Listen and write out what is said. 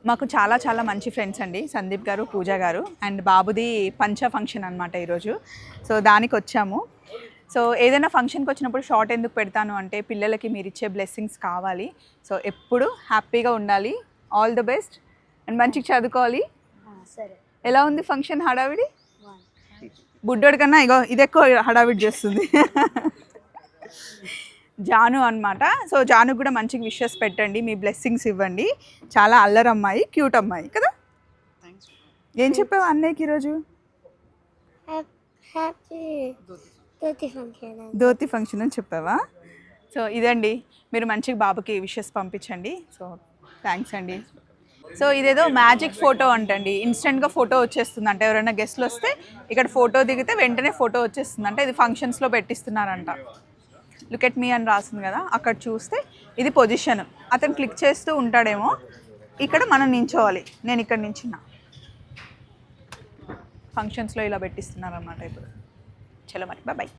మాకు చాలా చాలా మంచి ఫ్రెండ్స్ అండి, సందీప్ గారు, పూజ గారు. అండ్ బాబుది పంచ ఫంక్షన్ అనమాట ఈరోజు. సో దానికి వచ్చాము. సో ఏదైనా ఫంక్షన్కి వచ్చినప్పుడు షార్ట్ ఎందుకు పెడతాను అంటే, పిల్లలకి మీరు ఇచ్చే బ్లెస్సింగ్స్ కావాలి. సో ఎప్పుడు హ్యాపీగా ఉండాలి. ఆల్ ద బెస్ట్ అండ్ మంచిగా చదువుకోవాలి. సరే. ఎలా ఉంది ఫంక్షన్ హడావిడి? బుడ్డోడి కన్నా ఇగో ఇది ఎక్కువ హడావిడి చేస్తుంది. జాను అనమాట. సో జాను కూడా మంచిగా విషెస్ పెట్టండి, మీ బ్లెస్సింగ్స్ ఇవ్వండి. చాలా అల్లరి అమ్మాయి, క్యూట్ అమ్మాయి కదా. ఏం చెప్పావు అన్నయ్యకి ఈరోజు? ధోతి ఫంక్షన్ అని చెప్పావా? సో ఇదండి, మీరు మంచిగా బాబుకి విషెస్ పంపించండి. సో థ్యాంక్స్ అండి. సో ఇదేదో మ్యాజిక్ ఫోటో అంటండి, ఇన్స్టెంట్గా ఫోటో వచ్చేస్తుంది అంటే, ఎవరైనా గెస్ట్లు వస్తే ఇక్కడ ఫోటో దిగితే వెంటనే ఫోటో వచ్చేస్తుంది అంటే, ఇది ఫంక్షన్స్లో పెట్టిస్తున్నారంట. లుక్ ఎట్ మీ అని రాస్తుంది కదా, అక్కడ చూస్తే ఇది పొజిషన్. అతను క్లిక్ చేస్తూ ఉంటాడేమో, ఇక్కడ మనం నించోవాలి. నేను ఇక్కడ నించున్నా. ఫంక్షన్స్లో ఇలా పెట్టిస్తున్నారన్నమాట ఇప్పుడు. చలో మరి, బాయ్.